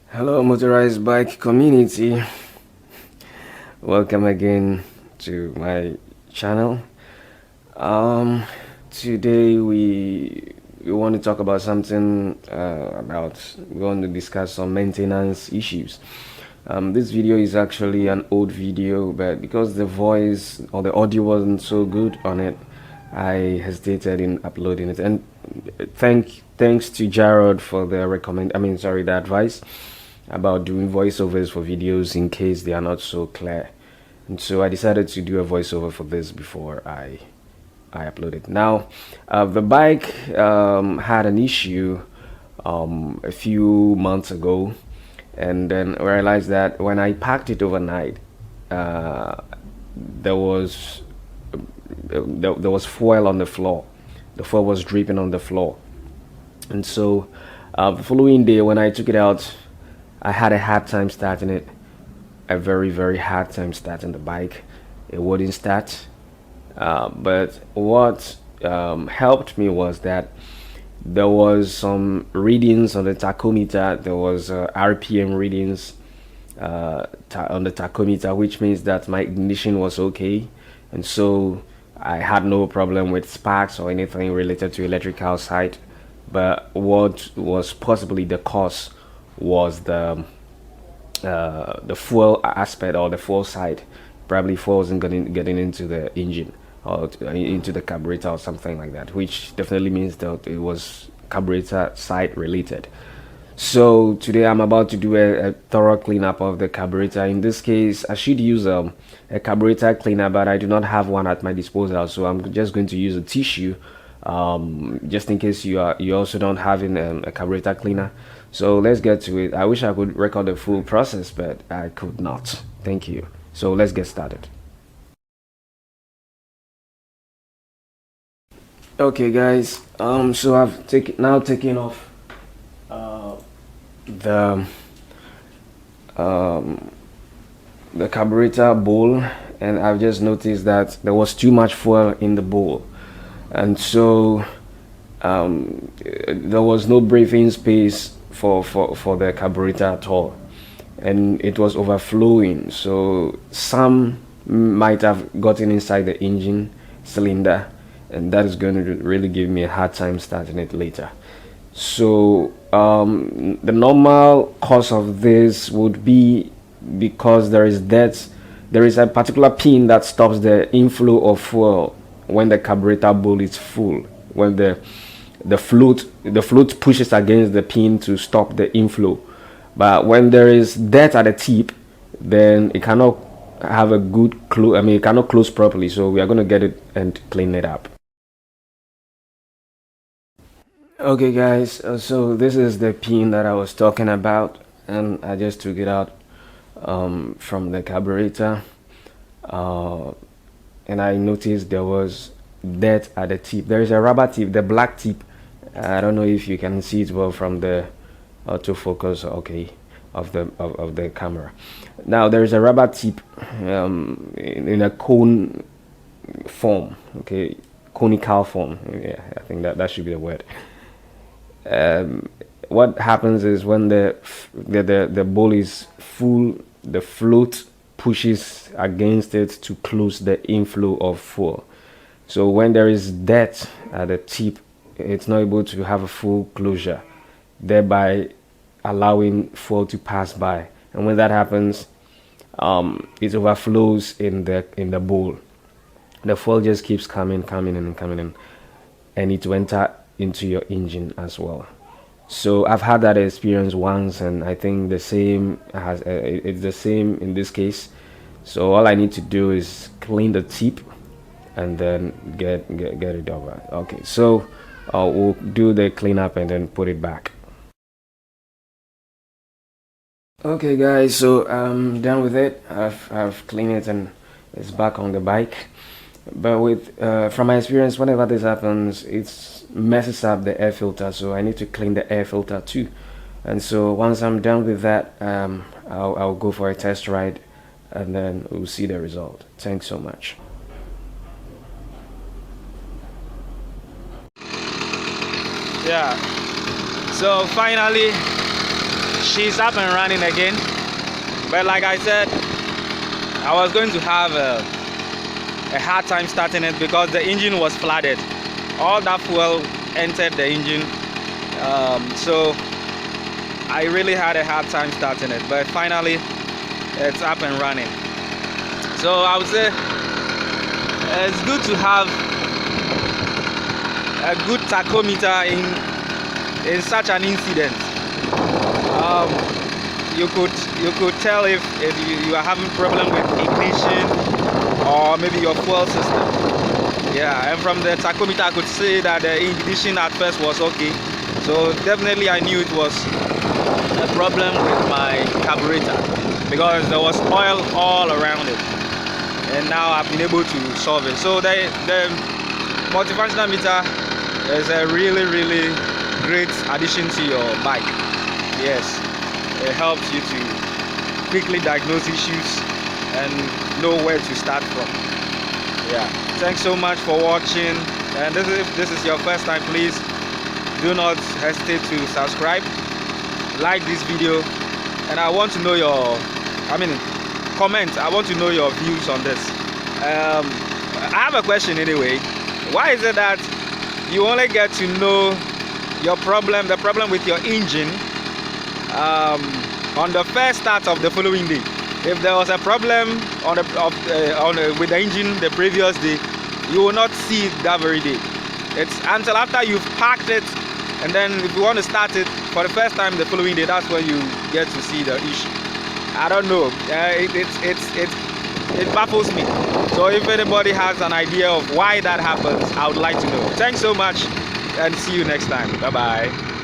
Hello, motorized bike community. Welcome again to my channel. Um, Today we want to talk about something we want to discuss some maintenance issues. This video is actually an old video, but because the voice or the audio wasn't so good on it, I hesitated in uploading it. And thanks to Jared for the advice about doing voiceovers for videos in case they are not so clear. And so I decided to do a voiceover for this before I upload it. Now, the bike had an issue a few months ago, and then I realized that when I packed it overnight, uh, there was there was foil on the floor. The foil was dripping on the floor, and so the following day when I took it out, I had a hard time starting it. A very hard time starting the bike. It wouldn't start. But what helped me was that there was some readings on the tachometer. There was RPM readings on the tachometer, which means that my ignition was okay, and so I had no problem with sparks or anything related to electrical side. But what was possibly the cause was the fuel aspect or the fuel side. Probably fuel wasn't getting into the engine or into the carburetor or something like that, which definitely means that it was carburetor side related. So today I'm about to do a thorough cleanup of the carburetor. In this case, I should use a carburetor cleaner, but I do not have one at my disposal, so I'm just going to use a tissue, just in case you also don't have a carburetor cleaner. So let's get to it. I wish I could record the full process, but I could not. Thank you. So let's get started. Okay, guys. So I've taken off the um, the carburetor bowl, and I've just noticed that there was too much fuel in the bowl, and so there was no breathing space for the carburetor at all, and it was overflowing. So some might have gotten inside the engine cylinder, and that is going to really give me a hard time starting it later. So the normal cause of this would be because there is a particular pin that stops the inflow of fuel when the carburetor bowl is full. When the float pushes against the pin to stop the inflow, but when there is dirt at the tip, then it cannot have a good close. I mean, it cannot close properly. So we are going to get it and clean it up. Okay, guys, so this is the pin that I was talking about, and I just took it out from the carburetor, uh, and I noticed there was dirt at the tip. There is a rubber tip, the black tip. I don't know if you can see it well from the autofocus, okay, of the camera. Now there is a rubber tip in a cone form, okay, conical form. Yeah, I think that should be the word. What happens is when the bowl is full, the float pushes against it to close the inflow of fuel. So when there is dirt at the tip, it's not able to have a full closure, thereby allowing fuel to pass by. And when that happens, it overflows in the bowl. The fuel just keeps coming in, and it will enter into your engine as well. So I've had that experience once, and I think it's the same in this case. So all I need to do is clean the tip and then get it over. Okay, so we'll do the cleanup and then put it back. Okay, guys, so I'm done with it. I've cleaned it and it's back on the bike. But from my experience, whenever this happens, it messes up the air filter, so I need to clean the air filter too. And so once I'm done with that, I'll go for a test ride, and then we'll see the result. Thanks so much. Yeah, so finally she's up and running again. But like I said, I was going to have a hard time starting it because the engine was flooded. All that fuel entered the engine, so I really had a hard time starting it. But finally, it's up and running. So I would say it's good to have a good tachometer in such an incident. You could tell if you are having problem with ignition or maybe your fuel system. Yeah, and from the tachometer I could see that the ignition at first was okay. So definitely I knew it was a problem with my carburetor because there was oil all around it. And now I've been able to solve it. So the multifunctional meter is a really great addition to your bike. Yes, it helps you to quickly diagnose issues and know where to start from. Yeah, thanks so much for watching. And if this is your first time, please do not hesitate to subscribe, like this video, and I want to know your comment. I want to know your views on this. I have a question anyway. Why is it that you only get to know the problem with your engine on the first start of the following day? If there was a problem with the engine the previous day, you will not see it that very day. It's until after you've packed it, and then if you want to start it for the first time the following day, that's when you get to see the issue. I don't know. It baffles me. So if anybody has an idea of why that happens, I would like to know. Thanks so much, and see you next time. Bye bye.